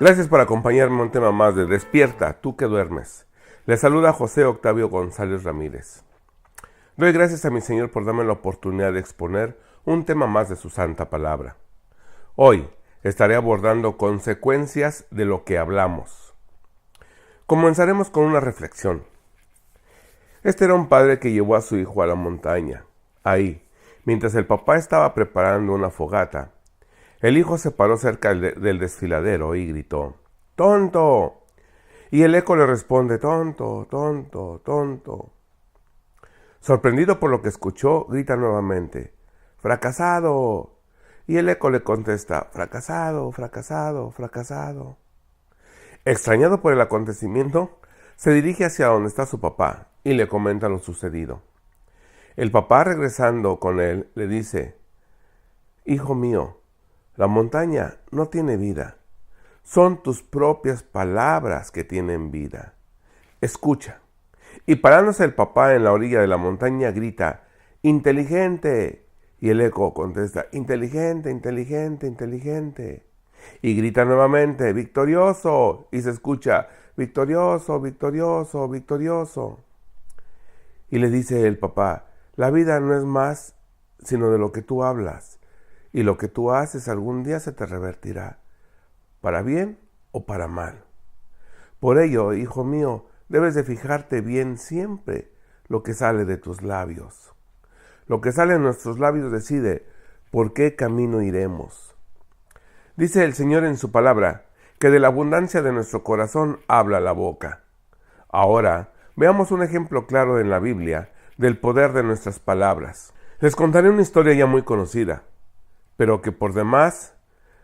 Gracias por acompañarme a un tema más de Despierta, tú que duermes. Les saluda José Octavio González Ramírez. Doy gracias a mi Señor por darme la oportunidad de exponer un tema más de su santa palabra. Hoy estaré abordando consecuencias de lo que hablamos. Comenzaremos con una reflexión. Este era un padre que llevó a su hijo a la montaña. Ahí, mientras el papá estaba preparando una fogata, el hijo se paró cerca del desfiladero y gritó: ¡Tonto! Y el eco le responde: tonto, tonto, tonto. Sorprendido por lo que escuchó, grita nuevamente: ¡fracasado! Y el eco le contesta: fracasado, fracasado, fracasado. Extrañado por el acontecimiento, se dirige hacia donde está su papá y le comenta lo sucedido. El papá, regresando con él, le dice: hijo mío, la montaña no tiene vida. Son tus propias palabras que tienen vida. Escucha. Y parándose el papá en la orilla de la montaña, grita: ¡inteligente! Y el eco contesta: inteligente, inteligente, inteligente. Y grita nuevamente: victorioso. Y se escucha: victorioso, victorioso, victorioso. Y le dice el papá: la vida no es más sino de lo que tú hablas. Y lo que tú haces algún día se te revertirá, para bien o para mal. Por ello, hijo mío, debes de fijarte bien siempre lo que sale de tus labios. Lo que sale de nuestros labios decide por qué camino iremos. Dice el Señor en su palabra que de la abundancia de nuestro corazón habla la boca. Ahora, veamos un ejemplo claro en la Biblia del poder de nuestras palabras. Les contaré una historia ya muy conocida, pero que por demás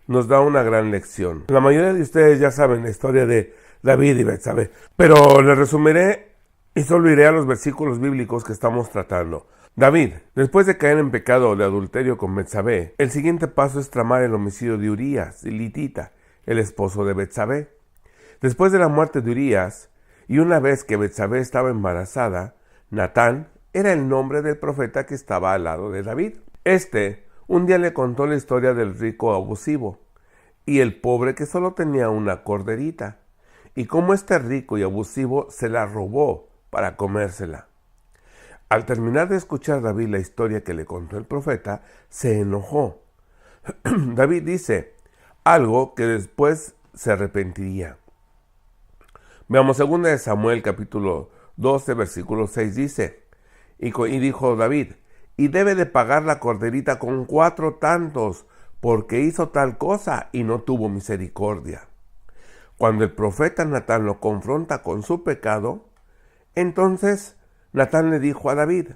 nos da una gran lección. La mayoría de ustedes ya saben la historia de David y Betsabé, pero les resumiré y solo iré a los versículos bíblicos que estamos tratando. David, después de caer en pecado de adulterio con Betsabé, el siguiente paso es tramar el homicidio de Urías, elitita, el esposo de Betsabé. Después de la muerte de Urías, y una vez que Betsabé estaba embarazada, Natán era el nombre del profeta que estaba al lado de David. Un día le contó la historia del rico abusivo y el pobre que solo tenía una corderita, y cómo este rico y abusivo se la robó para comérsela. Al terminar de escuchar David la historia que le contó el profeta, se enojó. David dice algo que después se arrepentiría. Veamos 2 Samuel capítulo 12 versículo 6 dice: y dijo David: y debe de pagar la corderita con 4 tantos, porque hizo tal cosa y no tuvo misericordia. Cuando el profeta Natán lo confronta con su pecado, entonces Natán le dijo a David: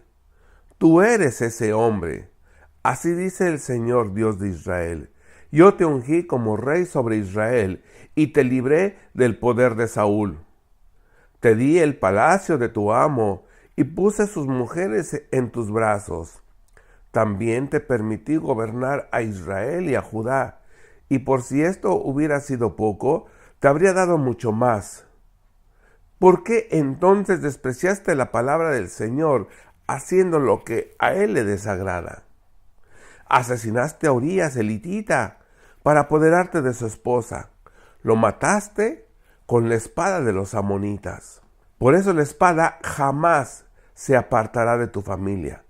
tú eres ese hombre. Así dice el Señor Dios de Israel: yo te ungí como rey sobre Israel y te libré del poder de Saúl. Te di el palacio de tu amo y puse sus mujeres en tus brazos. También te permití gobernar a Israel y a Judá, y por si esto hubiera sido poco, te habría dado mucho más. ¿Por qué entonces despreciaste la palabra del Señor, haciendo lo que a él le desagrada? Asesinaste a Urías elitita para apoderarte de su esposa. Lo mataste con la espada de los amonitas. Por eso la espada jamás se apartará de tu familia,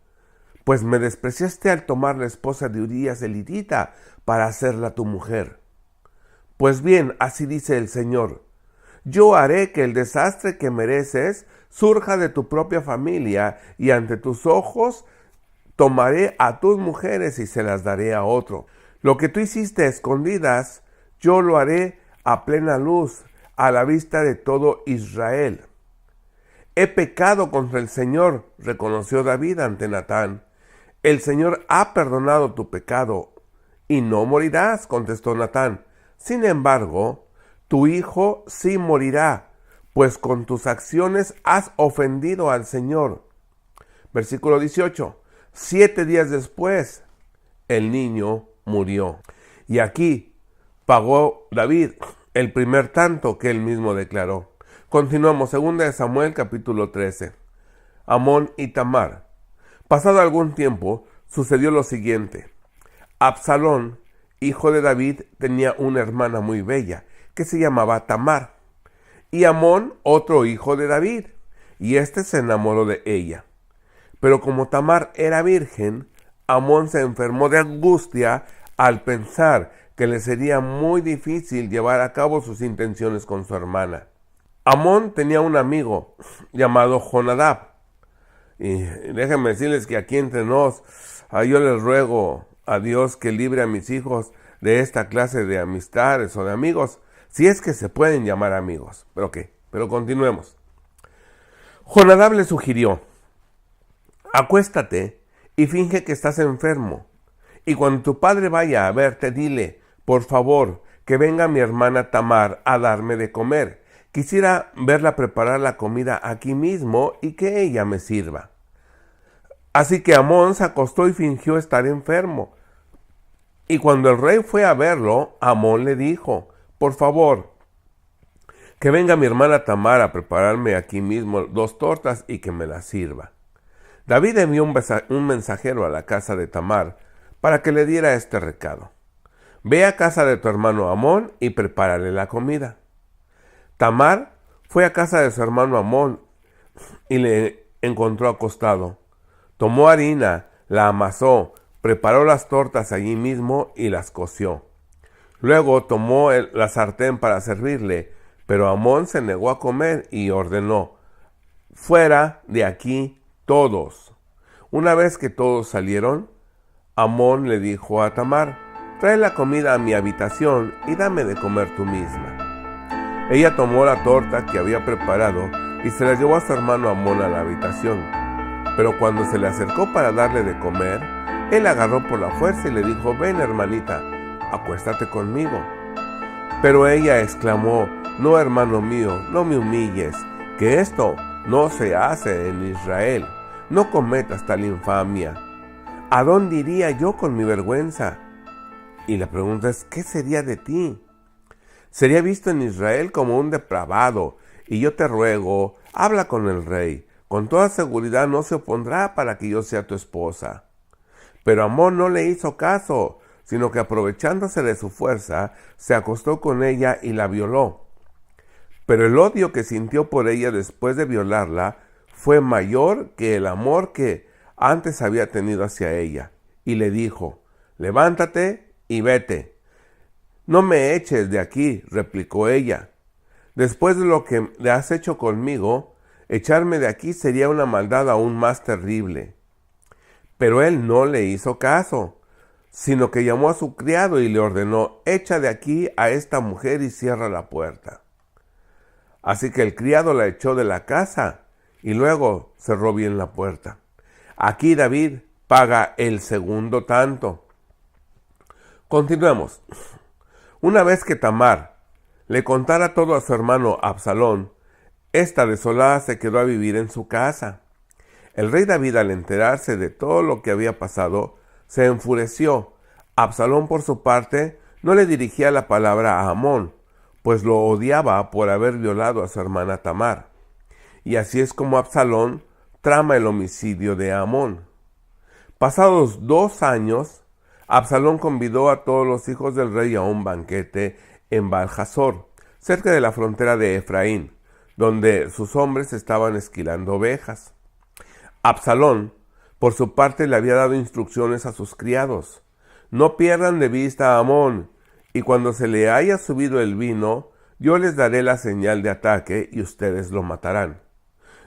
pues me despreciaste al tomar la esposa de Urías elitita para hacerla tu mujer. Pues bien, así dice el Señor: yo haré que el desastre que mereces surja de tu propia familia, y ante tus ojos tomaré a tus mujeres y se las daré a otro. Lo que tú hiciste a escondidas, yo lo haré a plena luz, a la vista de todo Israel. He pecado contra el Señor, reconoció David ante Natán. El Señor ha perdonado tu pecado, y no morirás, contestó Natán. Sin embargo, tu hijo sí morirá, pues con tus acciones has ofendido al Señor. Versículo 18. 7 días después, el niño murió. Y aquí pagó David el primer tanto que él mismo declaró. Continuamos, 2 Samuel capítulo 13. Amón y Tamar. Pasado algún tiempo, sucedió lo siguiente. Absalón, hijo de David, tenía una hermana muy bella, que se llamaba Tamar, y Amnón otro hijo de David, y éste se enamoró de ella. Pero como Tamar era virgen, Amnón se enfermó de angustia al pensar que le sería muy difícil llevar a cabo sus intenciones con su hermana. Amnón tenía un amigo llamado Jonadab, y déjenme decirles que aquí entre nos, yo les ruego a Dios que libre a mis hijos de esta clase de amistades o de amigos, si es que se pueden llamar amigos. ¿Pero qué? Pero continuemos. Jonadab le sugirió: acuéstate y finge que estás enfermo, y cuando tu padre vaya a verte, dile, por favor, que venga mi hermana Tamar a darme de comer. Quisiera verla preparar la comida aquí mismo y que ella me sirva. Así que Amnón se acostó y fingió estar enfermo. Y cuando el rey fue a verlo, Amnón le dijo: por favor, que venga mi hermana Tamar a prepararme aquí mismo 2 tortas y que me las sirva. David envió un mensajero a la casa de Tamar para que le diera este recado: ve a casa de tu hermano Amnón y prepárale la comida. Tamar fue a casa de su hermano Amnón y le encontró acostado. Tomó harina, la amasó, preparó las tortas allí mismo y las coció. Luego tomó la sartén para servirle, pero Amnón se negó a comer y ordenó: fuera de aquí todos. Una vez que todos salieron, Amnón le dijo a Tamar: trae la comida a mi habitación y dame de comer tú misma. Ella tomó la torta que había preparado y se la llevó a su hermano Amnón a la habitación. Pero cuando se le acercó para darle de comer, él la agarró por la fuerza y le dijo: ven, hermanita, acuéstate conmigo. Pero ella exclamó: no, hermano mío, no me humilles, que esto no se hace en Israel. No cometas tal infamia. ¿A dónde iría yo con mi vergüenza? Y la pregunta es: ¿qué sería de ti? Sería visto en Israel como un depravado, y yo te ruego, habla con el rey. Con toda seguridad no se opondrá para que yo sea tu esposa. Pero Amnón no le hizo caso, sino que aprovechándose de su fuerza, se acostó con ella y la violó. Pero el odio que sintió por ella después de violarla fue mayor que el amor que antes había tenido hacia ella, y le dijo: levántate y vete. No me eches de aquí, replicó ella. Después de lo que le has hecho conmigo, echarme de aquí sería una maldad aún más terrible. Pero él no le hizo caso, sino que llamó a su criado y le ordenó: echa de aquí a esta mujer y cierra la puerta. Así que el criado la echó de la casa y luego cerró bien la puerta. Aquí David paga el segundo tanto. Continuemos. Una vez que Tamar le contara todo a su hermano Absalón, esta desolada se quedó a vivir en su casa. El rey David, al enterarse de todo lo que había pasado, se enfureció. Absalón, por su parte, no le dirigía la palabra a Amnón, pues lo odiaba por haber violado a su hermana Tamar. Y así es como Absalón trama el homicidio de Amnón. Pasados 2 años, Absalón convidó a todos los hijos del rey a un banquete en Baal-Hazor, cerca de la frontera de Efraín, donde sus hombres estaban esquilando ovejas. Absalón, por su parte, le había dado instrucciones a sus criados: no pierdan de vista a Amnón, y cuando se le haya subido el vino, yo les daré la señal de ataque y ustedes lo matarán.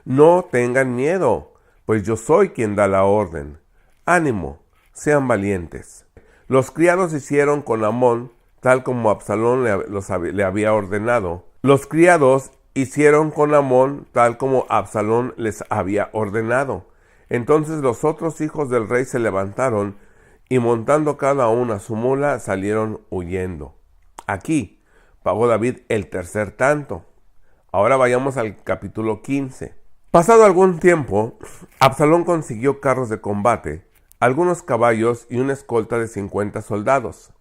No tengan miedo, pues yo soy quien da la orden. Ánimo, sean valientes. Los criados hicieron con Amnón tal como Absalón le había ordenado. Los criados hicieron con Amnón tal como Absalón les había ordenado. Entonces los otros hijos del rey se levantaron y, montando cada uno a su mula, salieron huyendo. Aquí pagó David el tercer tanto. Ahora vayamos al capítulo 15. Pasado algún tiempo, Absalón consiguió carros de combate, algunos caballos y una escolta de 50 soldados.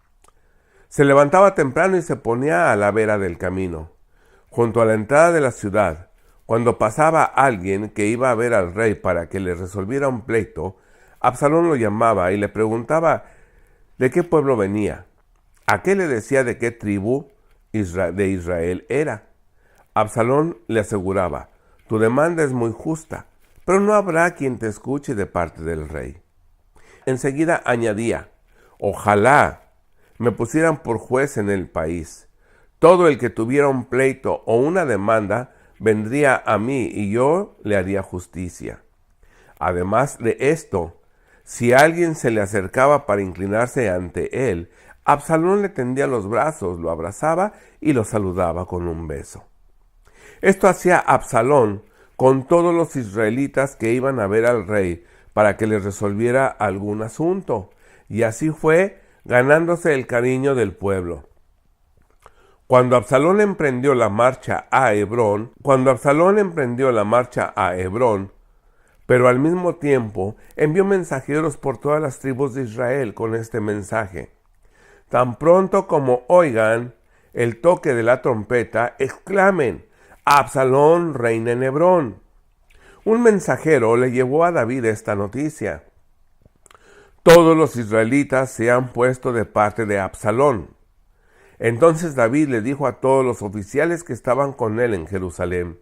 Se levantaba temprano y se ponía a la vera del camino, junto a la entrada de la ciudad. Cuando pasaba alguien que iba a ver al rey para que le resolviera un pleito, Absalón lo llamaba y le preguntaba de qué pueblo venía. Aquel le decía de qué tribu de Israel era. Absalón le aseguraba: tu demanda es muy justa, pero no habrá quien te escuche de parte del rey. Enseguida añadía: ojalá me pusieran por juez en el país. Todo el que tuviera un pleito o una demanda vendría a mí y yo le haría justicia. Además de esto, si alguien se le acercaba para inclinarse ante él, Absalón le tendía los brazos, lo abrazaba y lo saludaba con un beso. Esto hacía Absalón con todos los israelitas que iban a ver al rey para que les resolviera algún asunto, y así fue ganándose el cariño del pueblo. Cuando Absalón emprendió la marcha a Hebrón, pero al mismo tiempo envió mensajeros por todas las tribus de Israel con este mensaje: tan pronto como oigan el toque de la trompeta, exclamen: Absalón reina en Hebrón. Un mensajero le llevó a David esta noticia: todos los israelitas se han puesto de parte de Absalón. Entonces David le dijo a todos los oficiales que estaban con él en Jerusalén: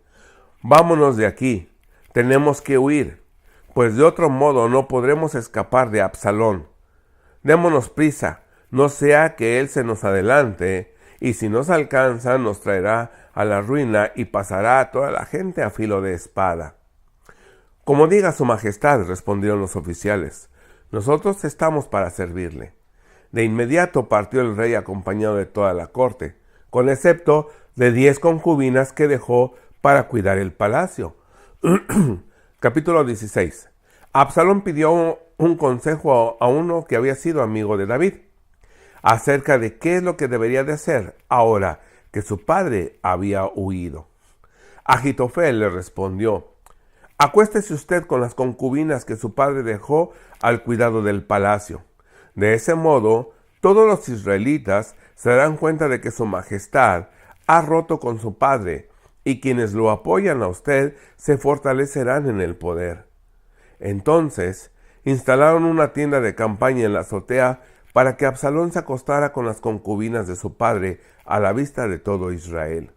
vámonos de aquí, tenemos que huir, pues de otro modo no podremos escapar de Absalón. Démonos prisa, no sea que él se nos adelante, y si nos alcanza nos traerá a la ruina y pasará a toda la gente a filo de espada. Como diga su majestad, respondieron los oficiales, nosotros estamos para servirle. De inmediato partió el rey acompañado de toda la corte, con excepto de 10 concubinas que dejó para cuidar el palacio. Capítulo 16. Absalón pidió un consejo a uno que había sido amigo de David, acerca de qué es lo que debería de hacer ahora que su padre había huido. Ahitofel le respondió: acuéstese usted con las concubinas que su padre dejó al cuidado del palacio. De ese modo, todos los israelitas se darán cuenta de que su majestad ha roto con su padre, y quienes lo apoyan a usted se fortalecerán en el poder. Entonces, instalaron una tienda de campaña en la azotea para que Absalón se acostara con las concubinas de su padre a la vista de todo Israel.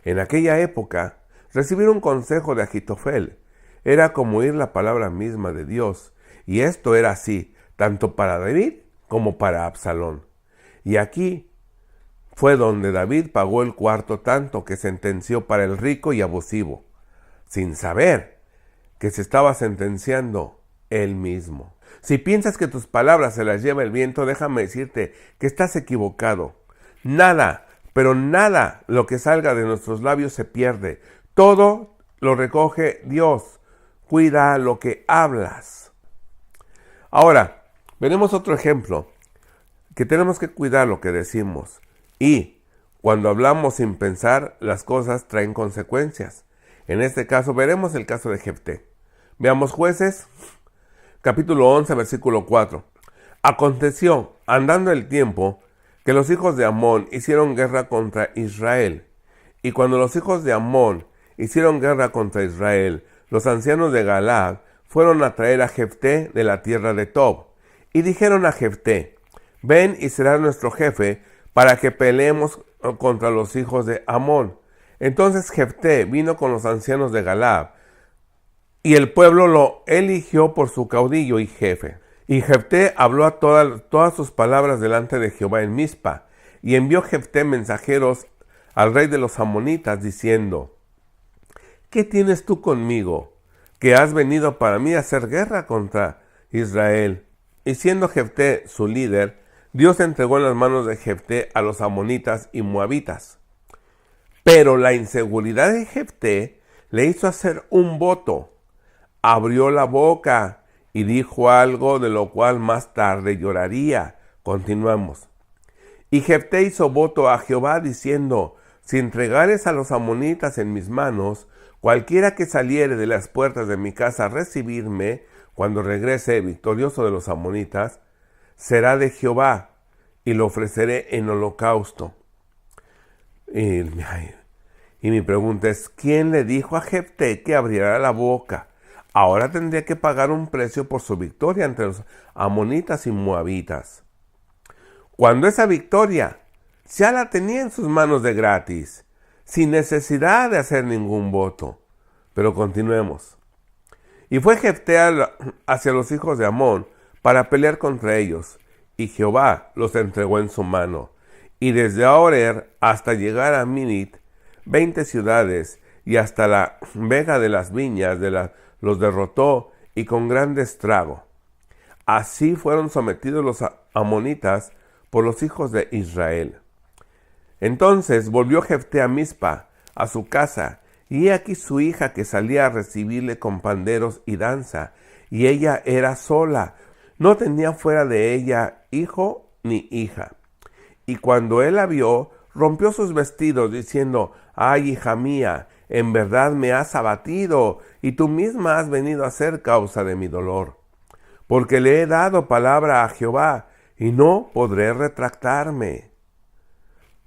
En aquella época, recibir un consejo de Ahitofel era como oír la palabra misma de Dios, y esto era así tanto para David como para Absalón. Y aquí fue donde David pagó el cuarto tanto que sentenció para el rico y abusivo, sin saber que se estaba sentenciando él mismo. Si piensas que tus palabras se las lleva el viento, déjame decirte que estás equivocado. Nada, pero nada lo que salga de nuestros labios se pierde. Todo lo recoge Dios. Cuida lo que hablas. Ahora, veremos otro ejemplo, que tenemos que cuidar lo que decimos. Y cuando hablamos sin pensar, las cosas traen consecuencias. En este caso, veremos el caso de Jefté. Veamos Jueces, capítulo 11, versículo 4. Aconteció, andando el tiempo, que los hijos de Amón hicieron guerra contra Israel. Y cuando los hijos de Amón hicieron guerra contra Israel, los ancianos de Galaad fueron a traer a Jefté de la tierra de Tob. Y dijeron a Jefté: ven y serás nuestro jefe para que peleemos contra los hijos de Amón. Entonces Jefté vino con los ancianos de Galaad, y el pueblo lo eligió por su caudillo y jefe. Y Jefté habló a todas sus palabras delante de Jehová en Mizpa, y envió Jefté mensajeros al rey de los amonitas, diciendo: ¿qué tienes tú conmigo, que has venido para mí a hacer guerra contra Israel? Y siendo Jefté su líder, Dios entregó en las manos de Jefté a los amonitas y moabitas. Pero la inseguridad de Jefté le hizo hacer un voto. Abrió la boca y dijo algo de lo cual más tarde lloraría. Continuamos. Y Jefté hizo voto a Jehová diciendo: si entregares a los amonitas en mis manos, cualquiera que saliere de las puertas de mi casa a recibirme, cuando regrese victorioso de los amonitas, será de Jehová, y lo ofreceré en holocausto. Y mi pregunta es: ¿quién le dijo a Jefté que abriera la boca? Ahora tendría que pagar un precio por su victoria entre los amonitas y moabitas. Cuando esa victoria Ya la tenía en sus manos de gratis, sin necesidad de hacer ningún voto. Pero continuemos. Y fue Jefté hacia los hijos de Amón para pelear contra ellos, y Jehová los entregó en su mano. Y desde Aroer hasta llegar a Minit, 20 ciudades, y hasta la vega de las viñas los derrotó, y con gran estrago. Así fueron sometidos los amonitas por los hijos de Israel. Entonces volvió Jefté a Mizpa, a su casa, y he aquí su hija que salía a recibirle con panderos y danza, y ella era sola, no tenía fuera de ella hijo ni hija. Y cuando él la vio, rompió sus vestidos, diciendo: «Ay, hija mía, en verdad me has abatido, y tú misma has venido a ser causa de mi dolor. Porque le he dado palabra a Jehová, y no podré retractarme».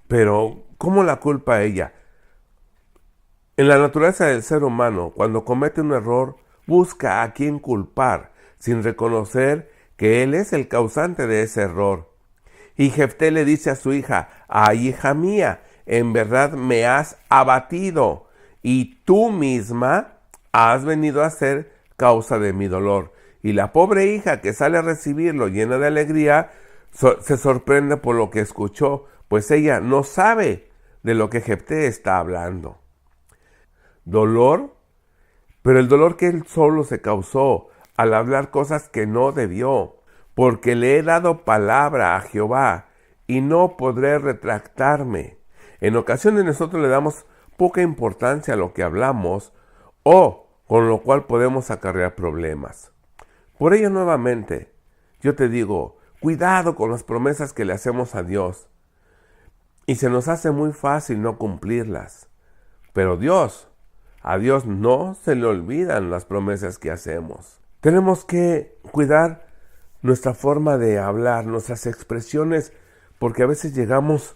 Pero, ¿cómo la culpa a ella? En la naturaleza del ser humano, cuando comete un error, busca a quien culpar, sin reconocer que él es el causante de ese error. Y Jefté le dice a su hija: «Ay, hija mía, en verdad me has abatido, y tú misma has venido a ser causa de mi dolor». Y la pobre hija, que sale a recibirlo llena de alegría, se sorprende por lo que escuchó, pues ella no sabe de lo que Jefté está hablando. Dolor, pero el dolor que él solo se causó al hablar cosas que no debió, porque le he dado palabra a Jehová y no podré retractarme. En ocasiones nosotros le damos poca importancia a lo que hablamos, o con lo cual podemos acarrear problemas. Por ello, nuevamente, yo te digo, cuidado con las promesas que le hacemos a Dios. Y se nos hace muy fácil no cumplirlas. Pero a Dios no se le olvidan las promesas que hacemos. Tenemos que cuidar nuestra forma de hablar, nuestras expresiones, porque a veces llegamos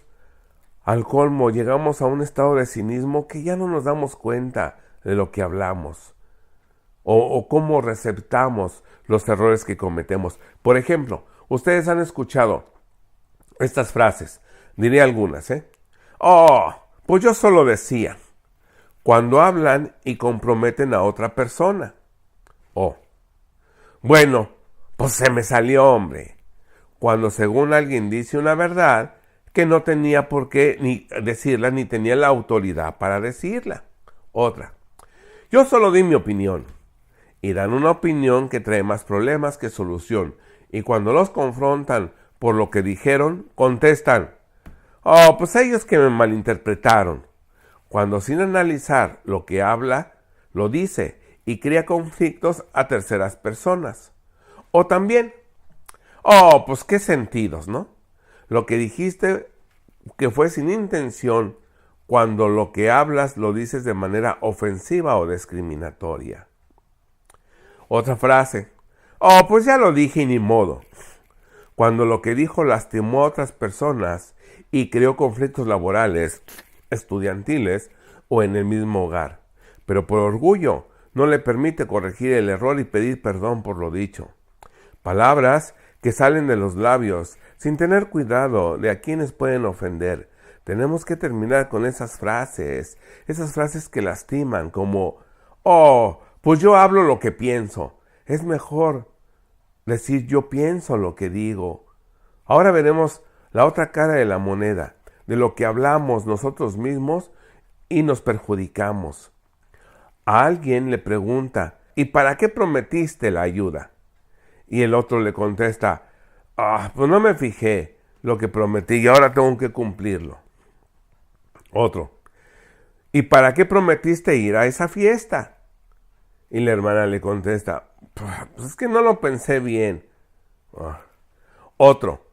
al colmo, llegamos a un estado de cinismo que ya no nos damos cuenta de lo que hablamos o cómo receptamos los errores que cometemos. Por ejemplo, ustedes han escuchado estas frases, diré algunas, «Oh, pues yo solo decía», cuando hablan y comprometen a otra persona. O, «Bueno, pues se me salió, hombre», cuando según alguien dice una verdad que no tenía por qué ni decirla ni tenía la autoridad para decirla. Otra, «Yo solo di mi opinión», y dan una opinión que trae más problemas que solución, y cuando los confrontan por lo que dijeron, contestan: «Oh, pues ellos que me malinterpretaron», cuando sin analizar lo que habla, lo dice y crea conflictos a terceras personas. O también: «Oh, pues qué sentidos, ¿no? Lo que dijiste que fue sin intención», cuando lo que hablas lo dices de manera ofensiva o discriminatoria. Otra frase: «Oh, pues ya lo dije y ni modo», cuando lo que dijo lastimó a otras personas y creó conflictos laborales, estudiantiles o en el mismo hogar, pero por orgullo no le permite corregir el error y pedir perdón por lo dicho. Palabras que salen de los labios sin tener cuidado de a quienes pueden ofender. Tenemos que terminar con esas frases que lastiman, como: «Oh, pues yo hablo lo que pienso». Es mejor decir: «Yo pienso lo que digo». Ahora veremos la otra cara de la moneda, de lo que hablamos nosotros mismos y nos perjudicamos. A alguien le pregunta: «¿Y para qué prometiste la ayuda?». Y el otro le contesta: «Pues no me fijé lo que prometí y ahora tengo que cumplirlo». Otro: «¿Y para qué prometiste ir a esa fiesta?». Y la hermana le contesta: «Pues es que no lo pensé bien». Otro: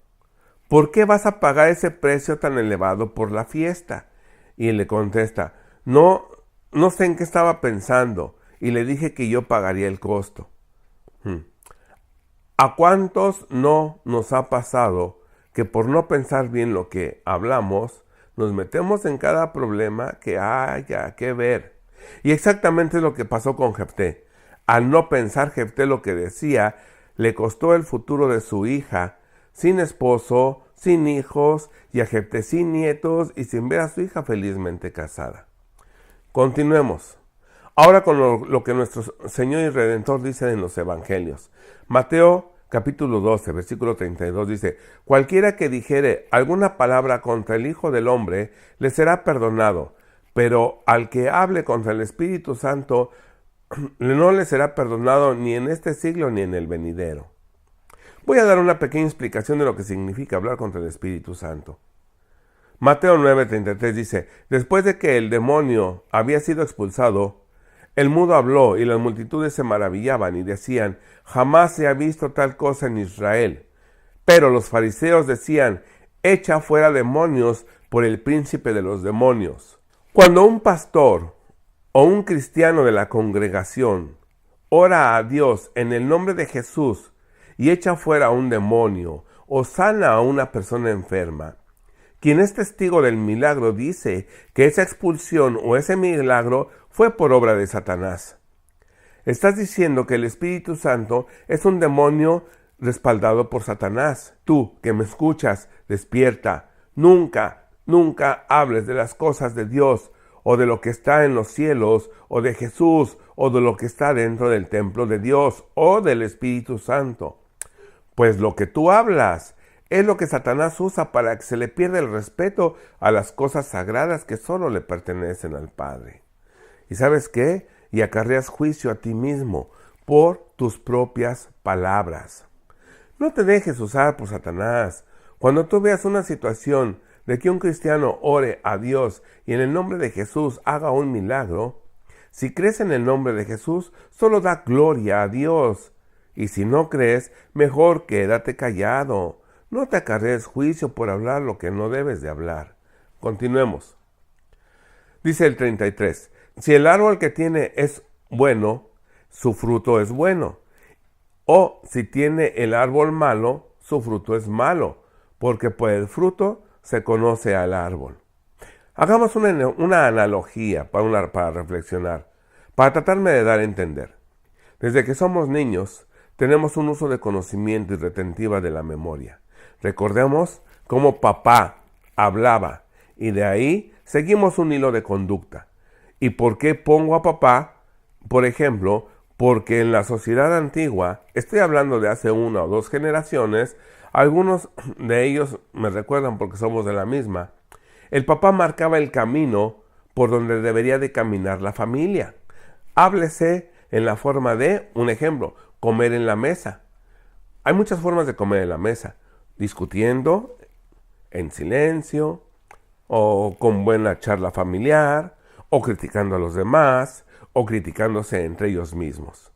«¿Por qué vas a pagar ese precio tan elevado por la fiesta?». Y le contesta: No sé en qué estaba pensando, y le dije que yo pagaría el costo». ¿A cuántos no nos ha pasado que por no pensar bien lo que hablamos, nos metemos en cada problema que haya que ver? Y exactamente es lo que pasó con Jefté. Al no pensar Jefté lo que decía, le costó el futuro de su hija, sin esposo, sin hijos, y a Jefté sin nietos y sin ver a su hija felizmente casada. Continuemos. Ahora con lo que nuestro Señor y Redentor dice en los Evangelios. Mateo capítulo 12, versículo 32 dice: cualquiera que dijere alguna palabra contra el Hijo del Hombre, le será perdonado, pero al que hable contra el Espíritu Santo, no le será perdonado ni en este siglo ni en el venidero. Voy a dar una pequeña explicación de lo que significa hablar contra el Espíritu Santo. Mateo 9:33 dice: después de que el demonio había sido expulsado, el mudo habló y las multitudes se maravillaban y decían: jamás se ha visto tal cosa en Israel. Pero los fariseos decían: echa fuera demonios por el príncipe de los demonios. Cuando un pastor o un cristiano de la congregación ora a Dios en el nombre de Jesús y echa fuera a un demonio o sana a una persona enferma, quien es testigo del milagro dice que esa expulsión o ese milagro fue por obra de Satanás. Estás diciendo que el Espíritu Santo es un demonio respaldado por Satanás. Tú, que me escuchas, despierta. Nunca hables de las cosas de Dios, o de lo que está en los cielos, o de Jesús, o de lo que está dentro del templo de Dios, o del Espíritu Santo. Pues lo que tú hablas es lo que Satanás usa para que se le pierda el respeto a las cosas sagradas que solo le pertenecen al Padre. ¿Y sabes qué? Y acarreas juicio a ti mismo por tus propias palabras. No te dejes usar por Satanás. Cuando tú veas una situación de que un cristiano ore a Dios y en el nombre de Jesús haga un milagro, si crees en el nombre de Jesús, solo da gloria a Dios. Y si no crees, mejor quédate callado. No te acarrees juicio por hablar lo que no debes de hablar. Continuemos. Dice el 33. Si el árbol que tiene es bueno, su fruto es bueno. O si tiene el árbol malo, su fruto es malo, porque por el fruto se conoce al árbol. Hagamos una analogía para reflexionar, para tratarme de dar a entender. Desde que somos niños, tenemos un uso de conocimiento y retentiva de la memoria. Recordemos cómo papá hablaba y de ahí seguimos un hilo de conducta. ¿Y por qué pongo a papá? Por ejemplo, porque en la sociedad antigua, estoy hablando de hace 1 o 2 generaciones, algunos de ellos me recuerdan porque somos de la misma, el papá marcaba el camino por donde debería de caminar la familia. Háblese en la forma de, un ejemplo, comer en la mesa. Hay muchas formas de comer en la mesa, discutiendo, en silencio, o con buena charla familiar, o criticando a los demás, o criticándose entre ellos mismos.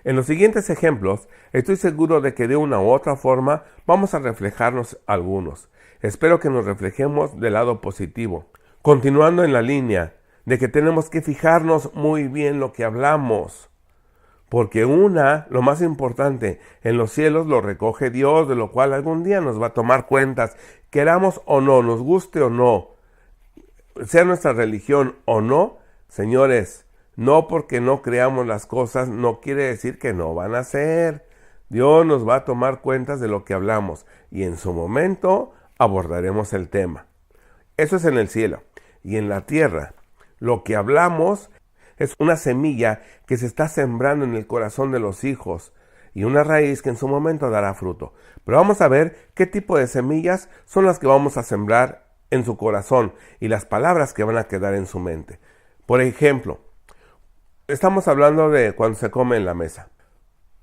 En los siguientes ejemplos, estoy seguro de que de una u otra forma vamos a reflejarnos algunos. Espero que nos reflejemos del lado positivo, continuando en la línea de que tenemos que fijarnos muy bien lo que hablamos, porque lo más importante, en los cielos lo recoge Dios, de lo cual algún día nos va a tomar cuentas, queramos o no, nos guste o no, sea nuestra religión o no. Señores, no porque no creamos las cosas no quiere decir que no van a ser. Dios nos va a tomar cuentas de lo que hablamos y en su momento abordaremos el tema. Eso es en el cielo. Y en la tierra, lo que hablamos es una semilla que se está sembrando en el corazón de los hijos y una raíz que en su momento dará fruto. Pero vamos a ver qué tipo de semillas son las que vamos a sembrar en su corazón y las palabras que van a quedar en su mente. Por ejemplo, estamos hablando de cuando se come en la mesa.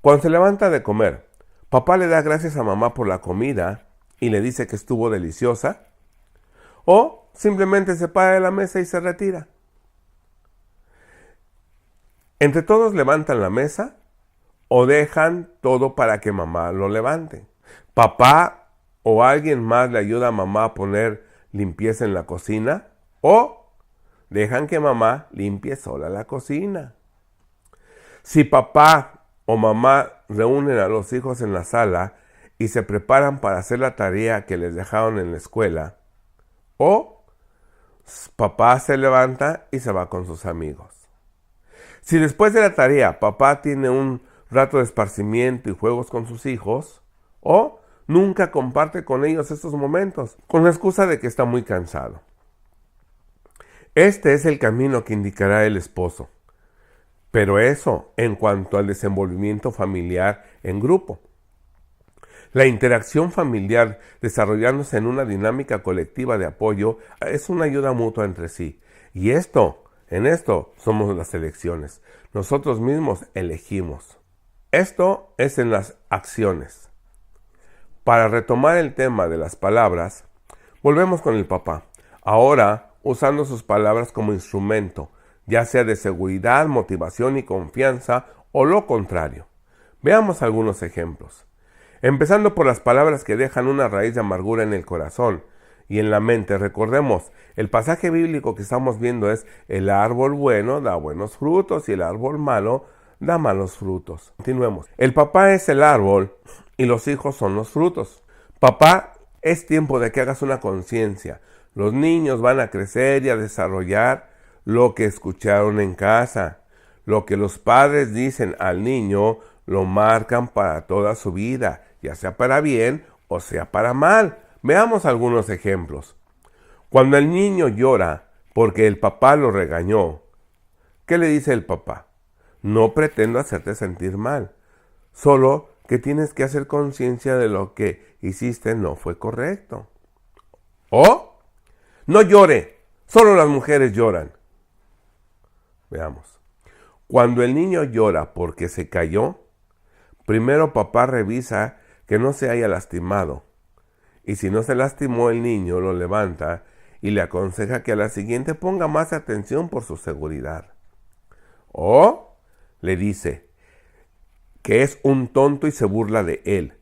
Cuando se levanta de comer, papá le da gracias a mamá por la comida y le dice que estuvo deliciosa, o simplemente se para de la mesa y se retira. Entre todos levantan la mesa o dejan todo para que mamá lo levante. Papá o alguien más le ayuda a mamá a poner limpieza en la cocina o dejan que mamá limpie sola la cocina. Si papá o mamá reúnen a los hijos en la sala y se preparan para hacer la tarea que les dejaron en la escuela, o papá se levanta y se va con sus amigos. Si después de la tarea papá tiene un rato de esparcimiento y juegos con sus hijos, o nunca comparte con ellos estos momentos, con la excusa de que está muy cansado. Este es el camino que indicará el esposo. Pero eso en cuanto al desenvolvimiento familiar en grupo. La interacción familiar desarrollándose en una dinámica colectiva de apoyo es una ayuda mutua entre sí. Y en esto somos las elecciones. Nosotros mismos elegimos. Esto es en las acciones. Para retomar el tema de las palabras, volvemos con el papá. Ahora usando sus palabras como instrumento, ya sea de seguridad, motivación y confianza, o lo contrario. Veamos algunos ejemplos. Empezando por las palabras que dejan una raíz de amargura en el corazón y en la mente. Recordemos, el pasaje bíblico que estamos viendo es: el árbol bueno da buenos frutos y el árbol malo da malos frutos. Continuemos. El papá es el árbol y los hijos son los frutos. Papá, es tiempo de que hagas una conciencia. Los niños van a crecer y a desarrollar lo que escucharon en casa. Lo que los padres dicen al niño lo marcan para toda su vida, ya sea para bien o sea para mal. Veamos algunos ejemplos. Cuando el niño llora porque el papá lo regañó, ¿qué le dice el papá? No pretendo hacerte sentir mal, solo que tienes que hacer conciencia de lo que hiciste no fue correcto. O, no llore, solo las mujeres lloran. Veamos. Cuando el niño llora porque se cayó, primero papá revisa que no se haya lastimado. Y si no se lastimó, el niño lo levanta y le aconseja que a la siguiente ponga más atención por su seguridad. O le dice que es un tonto y se burla de él.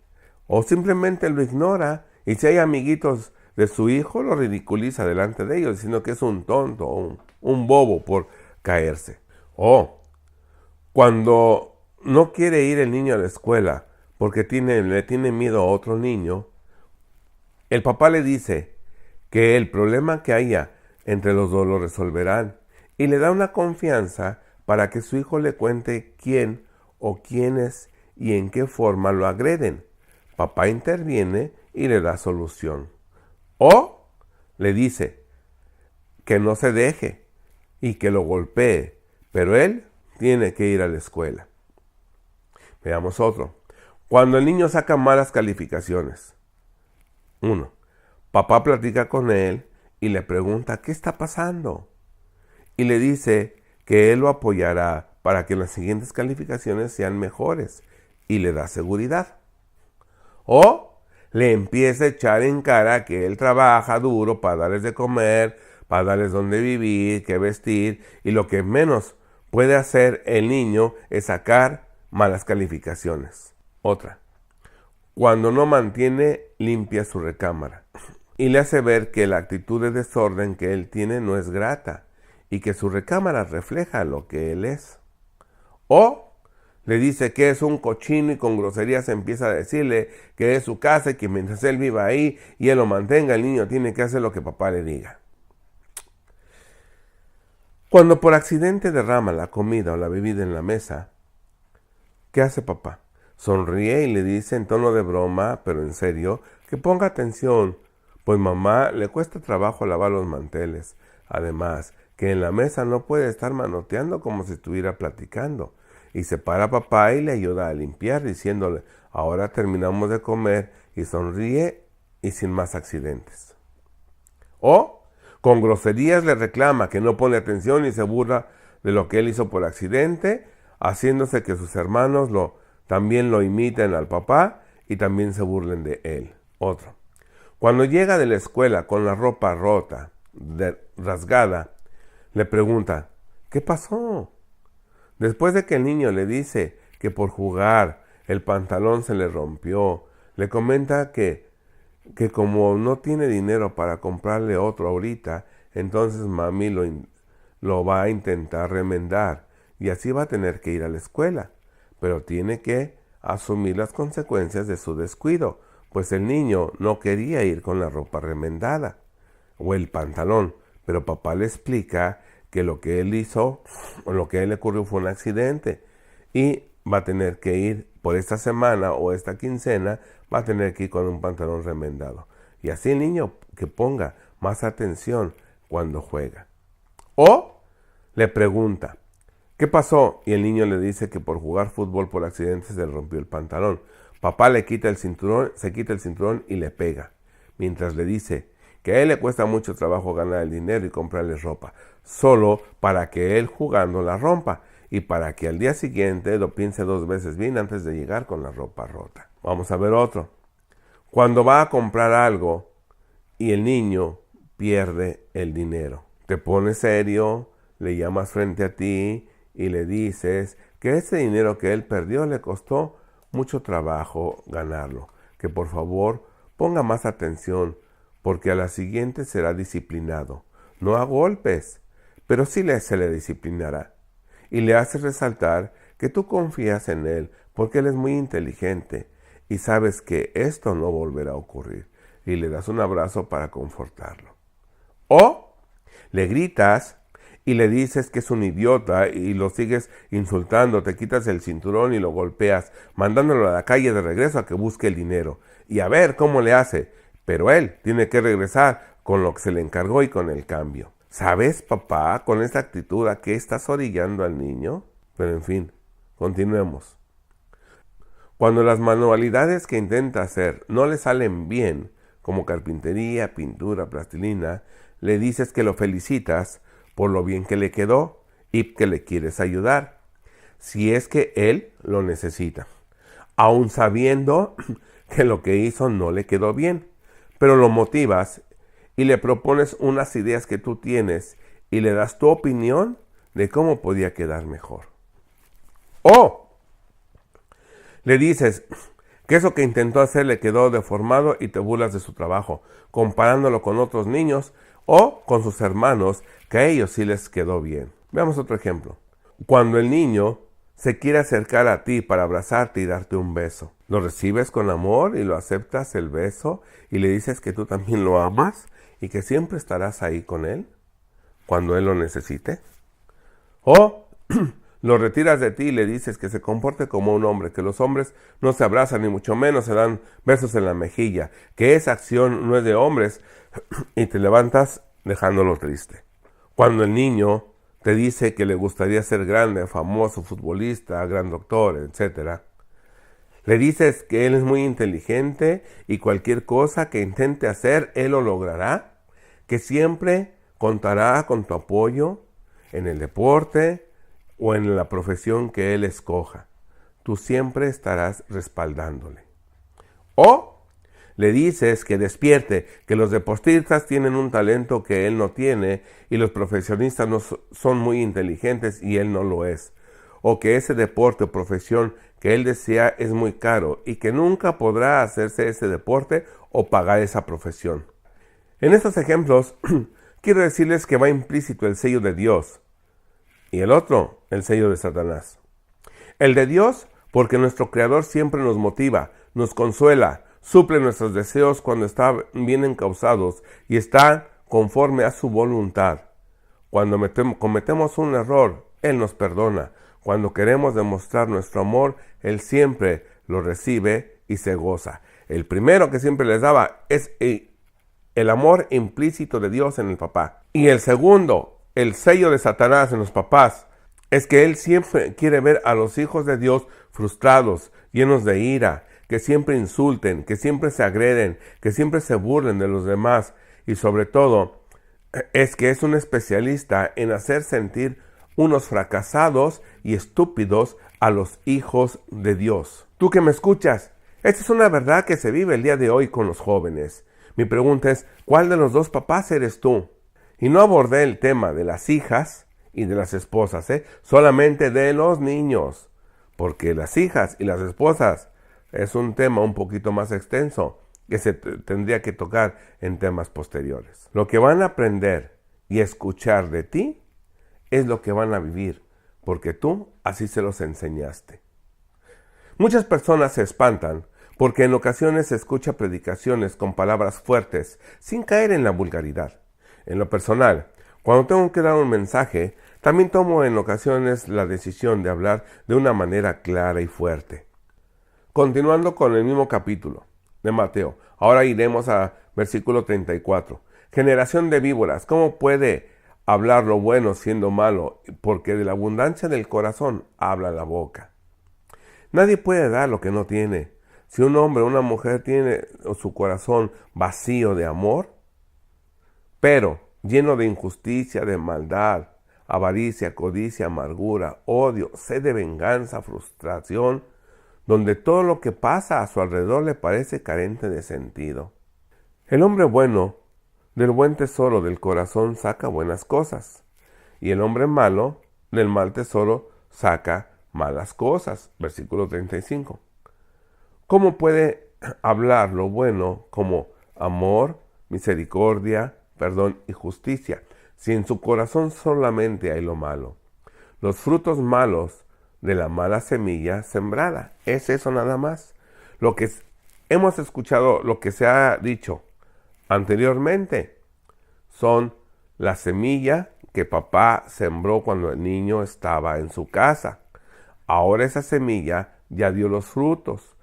O simplemente lo ignora y si hay amiguitos de su hijo lo ridiculiza delante de ellos, diciendo que es un tonto o un bobo por caerse. O cuando no quiere ir el niño a la escuela porque le tiene miedo a otro niño, el papá le dice que el problema que haya entre los dos lo resolverán y le da una confianza para que su hijo le cuente quién o quiénes y en qué forma lo agreden. Papá interviene y le da solución. O le dice que no se deje y que lo golpee, pero él tiene que ir a la escuela. Veamos otro. Cuando el niño saca malas calificaciones. 1. Papá platica con él y le pregunta qué está pasando. Y le dice que él lo apoyará para que las siguientes calificaciones sean mejores y le da seguridad. O le empieza a echar en cara que él trabaja duro para darles de comer, para darles donde vivir, qué vestir, y lo que menos puede hacer el niño es sacar malas calificaciones. Otra. Cuando no mantiene limpia su recámara y le hace ver que la actitud de desorden que él tiene no es grata y que su recámara refleja lo que él es. O le dice que es un cochino y con groserías empieza a decirle que es su casa y que mientras él viva ahí y él lo mantenga, el niño tiene que hacer lo que papá le diga. Cuando por accidente derrama la comida o la bebida en la mesa, ¿qué hace papá? Sonríe y le dice en tono de broma, pero en serio, que ponga atención, pues mamá le cuesta trabajo lavar los manteles. Además, que en la mesa no puede estar manoteando como si estuviera platicando. Y se para papá y le ayuda a limpiar, diciéndole, ahora terminamos de comer, y sonríe y sin más accidentes. O, con groserías le reclama que no pone atención y se burla de lo que él hizo por accidente, haciéndose que sus hermanos también lo imiten al papá y también se burlen de él. Otro. Cuando llega de la escuela con la ropa rota, rasgada, le pregunta, ¿qué pasó? Después de que el niño le dice que por jugar el pantalón se le rompió, le comenta que como no tiene dinero para comprarle otro ahorita, entonces mami lo va a intentar remendar y así va a tener que ir a la escuela. Pero tiene que asumir las consecuencias de su descuido, pues el niño no quería ir con la ropa remendada o el pantalón, pero papá le explica que lo que él hizo o lo que a él le ocurrió fue un accidente y va a tener que ir por esta semana o esta quincena, va a tener que ir con un pantalón remendado. Y así el niño que ponga más atención cuando juega. O le pregunta, ¿qué pasó? Y el niño le dice que por jugar fútbol por accidente se le rompió el pantalón. Papá le quita el cinturón, se quita el cinturón y le pega, mientras le dice que a él le cuesta mucho trabajo ganar el dinero y comprarle ropa, solo para que él jugando la rompa y para que al día siguiente lo piense 2 veces bien antes de llegar con la ropa rota. Vamos a ver otro. Cuando va a comprar algo y el niño pierde el dinero, te pones serio, le llamas frente a ti y le dices que ese dinero que él perdió le costó mucho trabajo ganarlo, que por favor ponga más atención porque a la siguiente será disciplinado, no a golpes, pero sí se le disciplinará. Y le haces resaltar que tú confías en él porque él es muy inteligente y sabes que esto no volverá a ocurrir y le das un abrazo para confortarlo. O le gritas y le dices que es un idiota y lo sigues insultando, te quitas el cinturón y lo golpeas, mandándolo a la calle de regreso a que busque el dinero. Y a ver cómo le hace, pero él tiene que regresar con lo que se le encargó y con el cambio. ¿Sabes, papá, con esta actitud a qué estás orillando al niño? Pero en fin, continuemos. Cuando las manualidades que intenta hacer no le salen bien, como carpintería, pintura, plastilina, le dices que lo felicitas por lo bien que le quedó y que le quieres ayudar, si es que él lo necesita, aun sabiendo que lo que hizo no le quedó bien, pero lo motivas y le propones unas ideas que tú tienes y le das tu opinión de cómo podía quedar mejor. O le dices que eso que intentó hacer le quedó deformado y te burlas de su trabajo, comparándolo con otros niños o con sus hermanos, que a ellos sí les quedó bien. Veamos otro ejemplo. Cuando el niño se quiere acercar a ti para abrazarte y darte un beso, lo recibes con amor y lo aceptas el beso y le dices que tú también lo amas y que siempre estarás ahí con él cuando él lo necesite. O lo retiras de ti y le dices que se comporte como un hombre, que los hombres no se abrazan ni mucho menos se dan besos en la mejilla, que esa acción no es de hombres y te levantas dejándolo triste. Cuando el niño te dice que le gustaría ser grande, famoso, futbolista, gran doctor, etc., le dices que él es muy inteligente y cualquier cosa que intente hacer, él lo logrará, que siempre contará con tu apoyo en el deporte o en la profesión que él escoja. Tú siempre estarás respaldándole. O le dices que despierte, que los deportistas tienen un talento que él no tiene y los profesionistas no son muy inteligentes y él no lo es. O que ese deporte o profesión que él desea es muy caro y que nunca podrá hacerse ese deporte o pagar esa profesión. En estos ejemplos, quiero decirles que va implícito el sello de Dios y el otro, el sello de Satanás. El de Dios, porque nuestro Creador siempre nos motiva, nos consuela, suple nuestros deseos cuando están bien encausados y está conforme a su voluntad. Cuando cometemos un error, Él nos perdona. Cuando queremos demostrar nuestro amor, Él siempre lo recibe y se goza. El primero que siempre les daba es el amor implícito de Dios en el papá. Y el segundo, el sello de Satanás en los papás, es que Él siempre quiere ver a los hijos de Dios frustrados, llenos de ira, que siempre insulten, que siempre se agreden, que siempre se burlen de los demás. Y sobre todo, es que es un especialista en hacer sentir unos fracasados y estúpidos a los hijos de Dios. Tú que me escuchas, esta es una verdad que se vive el día de hoy con los jóvenes. Mi pregunta es, ¿cuál de los dos papás eres tú? Y no abordé el tema de las hijas y de las esposas, solamente de los niños, porque las hijas y las esposas es un tema un poquito más extenso que se tendría que tocar en temas posteriores. Lo que van a aprender y escuchar de ti es lo que van a vivir, porque tú así se los enseñaste. Muchas personas se espantan porque en ocasiones se escucha predicaciones con palabras fuertes, sin caer en la vulgaridad. En lo personal, cuando tengo que dar un mensaje, También tomo en ocasiones la decisión de hablar de una manera clara y fuerte. Continuando con el mismo capítulo de Mateo, ahora iremos a versículo 34. Generación de víboras, ¿cómo puede hablar lo bueno siendo malo? Porque de la abundancia del corazón habla la boca. Nadie puede dar lo que no tiene. Si un hombre o una mujer tiene su corazón vacío de amor, pero lleno de injusticia, de maldad, avaricia, codicia, amargura, odio, sed de venganza, frustración, donde todo lo que pasa a su alrededor le parece carente de sentido. El hombre bueno, del buen tesoro del corazón saca buenas cosas, y el hombre malo, del mal tesoro saca malas cosas. Versículo 35. ¿Cómo puede hablar lo bueno como amor, misericordia, perdón y justicia, si en su corazón solamente hay lo malo? Los frutos malos de la mala semilla sembrada. Es eso nada más. Lo que hemos escuchado, lo que se ha dicho anteriormente, son la semilla que papá sembró cuando el niño estaba en su casa. Ahora esa semilla ya dio los frutos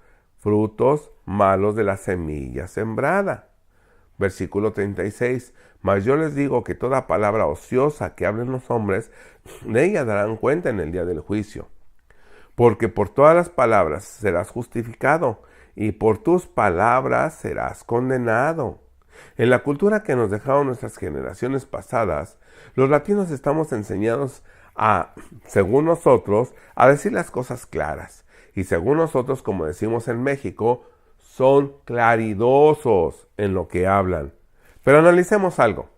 malos de la semilla sembrada. Versículo 36. Mas yo les digo que toda palabra ociosa que hablen los hombres, de ella darán cuenta en el día del juicio. Porque por todas las palabras serás justificado, y por tus palabras serás condenado. En la cultura que nos dejaron nuestras generaciones pasadas, los latinos estamos enseñados según nosotros, a decir las cosas claras. Y según nosotros, como decimos en México, son claridosos en lo que hablan. Pero analicemos algo.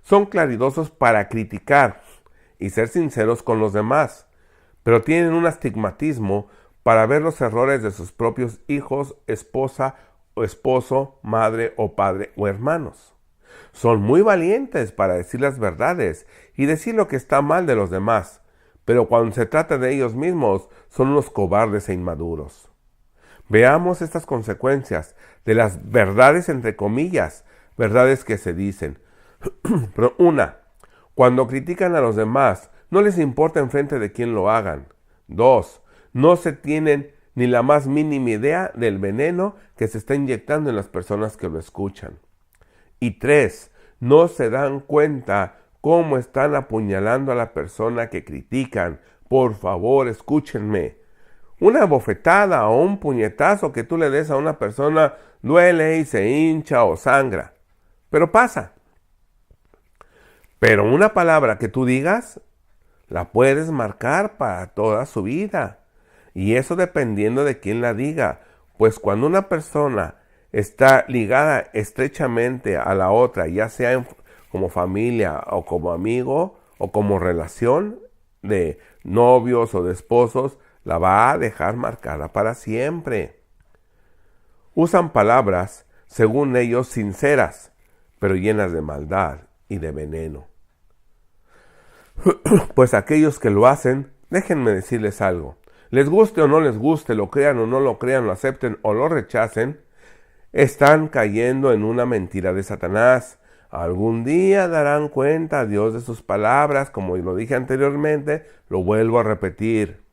Son claridosos para criticar y ser sinceros con los demás, pero tienen un astigmatismo para ver los errores de sus propios hijos, esposa o esposo, madre o padre o hermanos. Son muy valientes para decir las verdades y decir lo que está mal de los demás, pero cuando se trata de ellos mismos, son unos cobardes e inmaduros. Veamos estas consecuencias de las verdades entre comillas, verdades que se dicen. Pero una, cuando critican a los demás, no les importa enfrente de quién lo hagan. 2, no se tienen ni la más mínima idea del veneno que se está inyectando en las personas que lo escuchan. Y 3, no se dan cuenta cómo están apuñalando a la persona que critican. Por favor, escúchenme. Una bofetada o un puñetazo que tú le des a una persona duele y se hincha o sangra. Pero pasa. Pero una palabra que tú digas, la puedes marcar para toda su vida. Y eso dependiendo de quién la diga. Pues cuando una persona está ligada estrechamente a la otra, ya sea como familia o como amigo o como relación de novios o de esposos, la va a dejar marcada para siempre. Usan palabras, según ellos, sinceras, pero llenas de maldad y de veneno. Pues aquellos que lo hacen, déjenme decirles algo. Les guste o no les guste, lo crean o no lo crean, lo acepten o lo rechacen, están cayendo en una mentira de Satanás. Algún día darán cuenta a Dios de sus palabras, como lo dije anteriormente, lo vuelvo a repetir.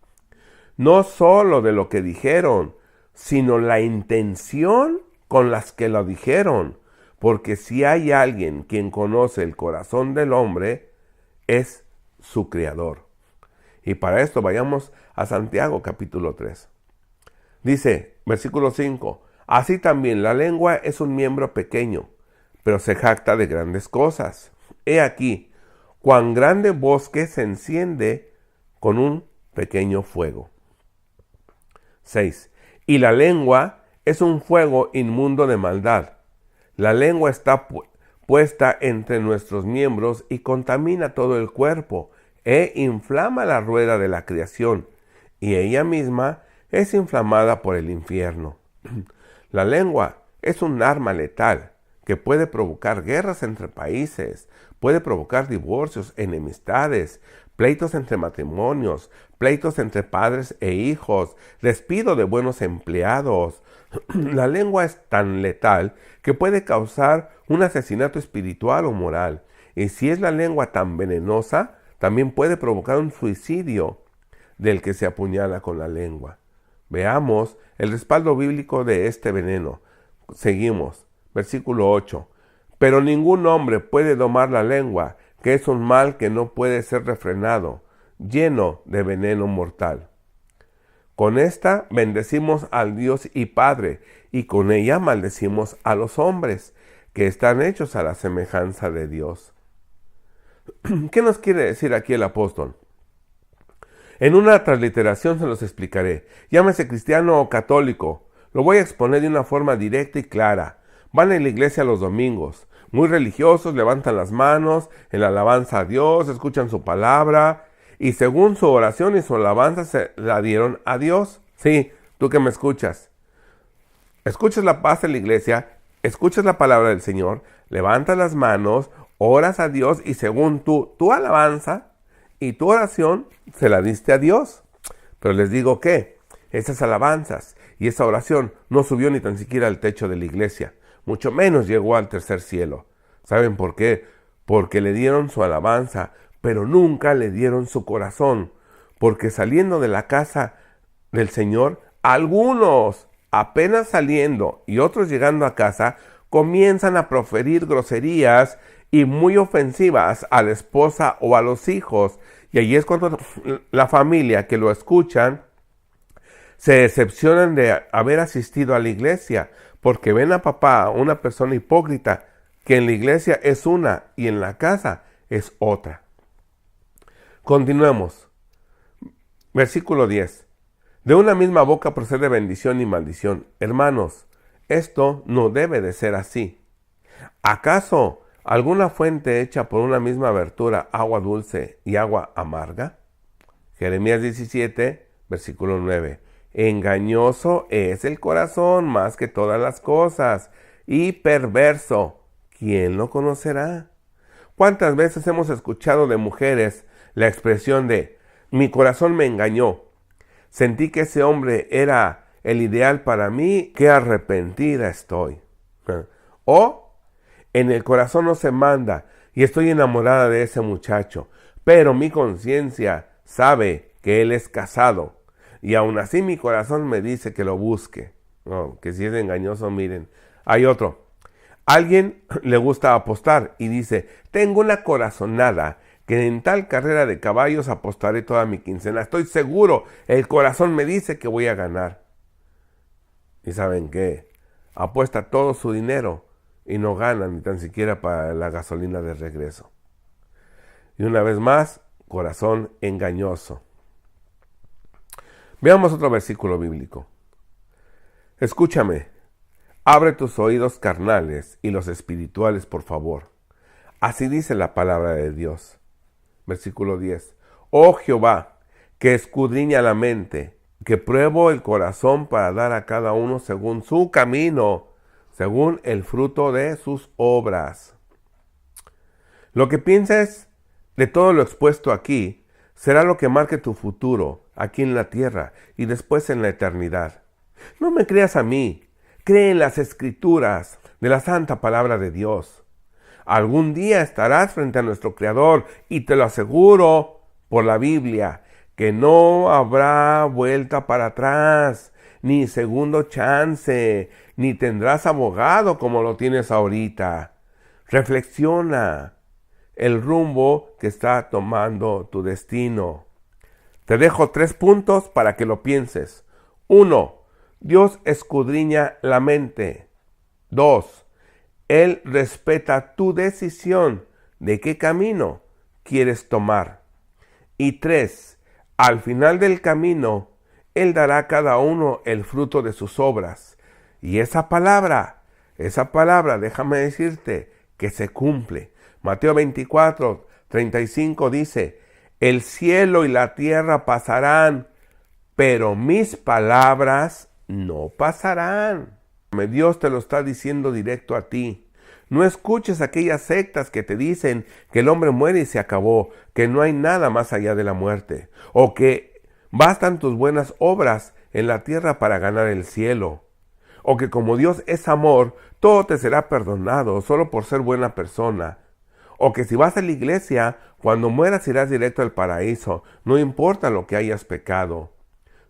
No solo de lo que dijeron, sino la intención con las que lo dijeron. Porque si hay alguien quien conoce el corazón del hombre, es su Creador. Y para esto vayamos a Santiago capítulo 3. Dice, versículo 5, así también la lengua es un miembro pequeño, pero se jacta de grandes cosas. He aquí, cuán grande bosque se enciende con un pequeño fuego. 6. Y la lengua es un fuego inmundo de maldad. La lengua está puesta entre nuestros miembros y contamina todo el cuerpo e inflama la rueda de la creación, y ella misma es inflamada por el infierno. La lengua es un arma letal que puede provocar guerras entre países, puede provocar divorcios, enemistades, pleitos entre matrimonios, pleitos entre padres e hijos, despido de buenos empleados. La lengua es tan letal que puede causar un asesinato espiritual o moral. Y si es la lengua tan venenosa, también puede provocar un suicidio del que se apuñala con la lengua. Veamos el respaldo bíblico de este veneno. Seguimos, versículo 8. Pero ningún hombre puede domar la lengua, que es un mal que no puede ser refrenado, lleno de veneno mortal. Con esta bendecimos al Dios y Padre, y con ella maldecimos a los hombres, que están hechos a la semejanza de Dios. ¿Qué nos quiere decir aquí el apóstol? En una transliteración se los explicaré. Llámese cristiano o católico. Lo voy a exponer de una forma directa y clara. Van a la iglesia los domingos. Muy religiosos, levantan las manos en la alabanza a Dios, escuchan su palabra y según su oración y su alabanza se la dieron a Dios. Sí, tú que me escuchas. Escuchas la paz en la iglesia, escuchas la palabra del Señor, levantas las manos, oras a Dios y según tu alabanza y tu oración se la diste a Dios. Pero les digo que esas alabanzas y esa oración no subió ni tan siquiera al techo de la iglesia, mucho menos llegó al tercer cielo. ¿Saben por qué? Porque le dieron su alabanza, pero nunca le dieron su corazón. Porque saliendo de la casa del Señor, algunos apenas saliendo y otros llegando a casa, comienzan a proferir groserías y muy ofensivas a la esposa o a los hijos. Y ahí es cuando la familia que lo escuchan se decepcionan de haber asistido a la iglesia, porque ven a papá, una persona hipócrita, que en la iglesia es una y en la casa es otra. Continuemos. Versículo 10. De una misma boca procede bendición y maldición. Hermanos, esto no debe de ser así. ¿Acaso alguna fuente hecha por una misma abertura, agua dulce y agua amarga? Jeremías 17, versículo 9. Engañoso es el corazón más que todas las cosas, y perverso, ¿quién lo conocerá? ¿Cuántas veces hemos escuchado de mujeres la expresión de mi corazón me engañó? Sentí que ese hombre era el ideal para mí, qué arrepentida estoy. O en el corazón no se manda y estoy enamorada de ese muchacho, pero mi conciencia sabe que él es casado. Y aún así mi corazón me dice que lo busque. No, que si es engañoso, miren. Hay otro. Alguien le gusta apostar y dice, tengo una corazonada que en tal carrera de caballos apostaré toda mi quincena. Estoy seguro, el corazón me dice que voy a ganar. ¿Y saben qué? Apuesta todo su dinero y no gana ni tan siquiera para la gasolina de regreso. Y una vez más, corazón engañoso. Veamos otro versículo bíblico. Escúchame, abre tus oídos carnales y los espirituales, por favor. Así dice la palabra de Dios. Versículo 10. Oh Jehová, que escudriña la mente, que pruebo el corazón para dar a cada uno según su camino, según el fruto de sus obras. Lo que pienses de todo lo expuesto aquí será lo que marque tu futuro aquí en la tierra y después en la eternidad. No me creas a mí, cree en las escrituras de la santa palabra de Dios. Algún día estarás frente a nuestro Creador y te lo aseguro por la Biblia que no habrá vuelta para atrás, ni segundo chance, ni tendrás abogado como lo tienes ahorita. Reflexiona el rumbo que está tomando tu destino. Te dejo 3 puntos para que lo pienses. 1. Dios escudriña la mente. 2. Él respeta tu decisión de qué camino quieres tomar. Y 3. Al final del camino, Él dará a cada uno el fruto de sus obras. Y esa palabra, déjame decirte, que se cumple. Mateo 24, 35 dice, el cielo y la tierra pasarán, pero mis palabras no pasarán. Dios te lo está diciendo directo a ti. No escuches aquellas sectas que te dicen que el hombre muere y se acabó, que no hay nada más allá de la muerte, o que bastan tus buenas obras en la tierra para ganar el cielo, o que como Dios es amor, todo te será perdonado solo por ser buena persona, O que si vas a la iglesia, cuando mueras irás directo al paraíso, no importa lo que hayas pecado.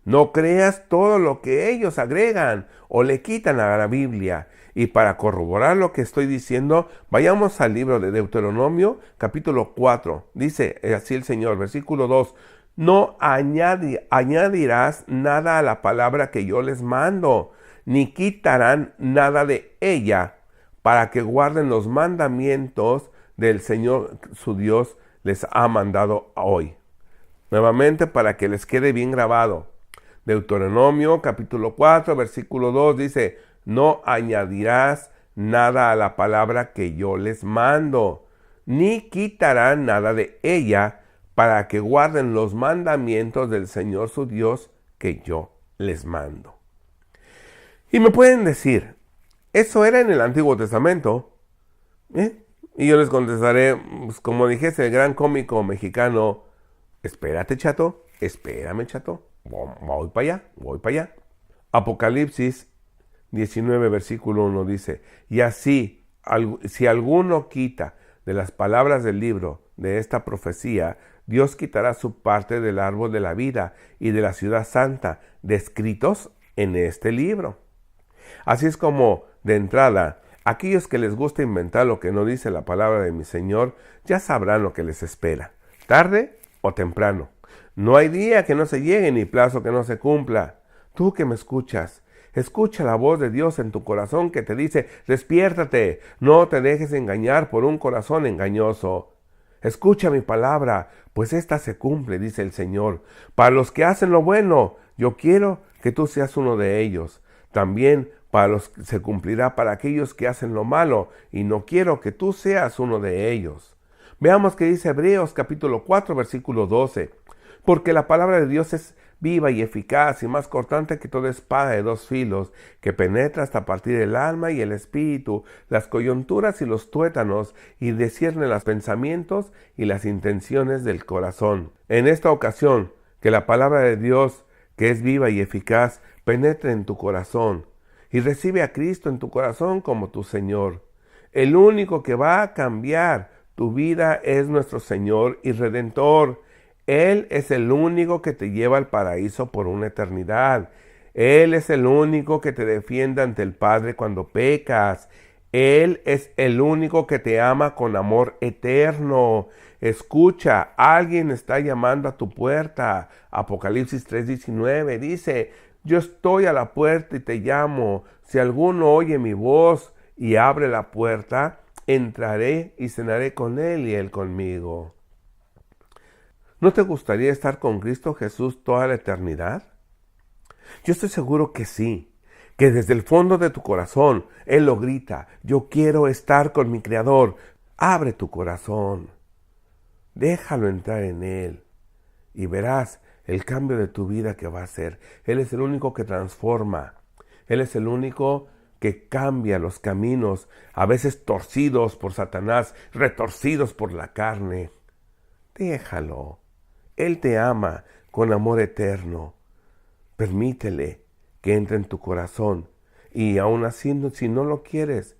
No creas todo lo que ellos agregan o le quitan a la Biblia. Y para corroborar lo que estoy diciendo, vayamos al libro de Deuteronomio, capítulo 4. Dice así el Señor, versículo 2. No añadirás nada a la palabra que yo les mando, ni quitarán nada de ella, para que guarden los mandamientos del Señor su Dios les ha mandado hoy. Nuevamente, para que les quede bien grabado. Deuteronomio capítulo 4, versículo 2 dice, no añadirás nada a la palabra que yo les mando, ni quitarán nada de ella, para que guarden los mandamientos del Señor su Dios que yo les mando. Y me pueden decir, eso era en el Antiguo Testamento, Y yo les contestaré, pues, como dijese el gran cómico mexicano, espérate, chato, espérame, chato, voy para allá, voy para allá. Apocalipsis 19, versículo 1 dice, y así, si alguno quita de las palabras del libro de esta profecía, Dios quitará su parte del árbol de la vida y de la ciudad santa, descritos en este libro. Así es como, de entrada, aquellos que les gusta inventar lo que no dice la palabra de mi Señor, ya sabrán lo que les espera, tarde o temprano. No hay día que no se llegue ni plazo que no se cumpla. Tú que me escuchas, escucha la voz de Dios en tu corazón que te dice, despiértate, no te dejes engañar por un corazón engañoso. Escucha mi palabra, pues ésta se cumple, dice el Señor. Para los que hacen lo bueno, yo quiero que tú seas uno de ellos. También se cumplirá para aquellos que hacen lo malo, y no quiero que tú seas uno de ellos. Veamos qué dice Hebreos capítulo 4, versículo 12. Porque la palabra de Dios es viva y eficaz y más cortante que toda espada de dos filos, que penetra hasta partir el alma y el espíritu, las coyunturas y los tuétanos, y discierne los pensamientos y las intenciones del corazón. En esta ocasión, que la palabra de Dios, que es viva y eficaz, penetre en tu corazón, y recibe a Cristo en tu corazón como tu Señor. El único que va a cambiar tu vida es nuestro Señor y Redentor. Él es el único que te lleva al paraíso por una eternidad. Él es el único que te defiende ante el Padre cuando pecas. Él es el único que te ama con amor eterno. Escucha, alguien está llamando a tu puerta. Apocalipsis 3:19 dice, yo estoy a la puerta y te llamo. Si alguno oye mi voz y abre la puerta, entraré y cenaré con él y él conmigo. ¿No te gustaría estar con Cristo Jesús toda la eternidad? Yo estoy seguro que sí, que desde el fondo de tu corazón Él lo grita, yo quiero estar con mi Creador. Abre tu corazón, déjalo entrar en Él y verás el cambio de tu vida que va a hacer. Él es el único que transforma, Él es el único que cambia los caminos, a veces torcidos por Satanás, retorcidos por la carne. Déjalo. Él te ama con amor eterno. Permítele que entre en tu corazón. Y aun así, si no lo quieres,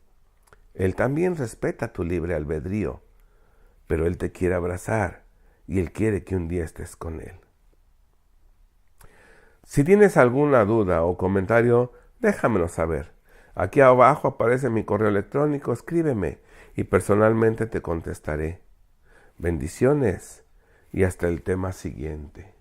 Él también respeta tu libre albedrío. Pero Él te quiere abrazar y Él quiere que un día estés con Él. Si tienes alguna duda o comentario, déjamelo saber. Aquí abajo aparece mi correo electrónico, escríbeme y personalmente te contestaré. Bendiciones. Y hasta el tema siguiente.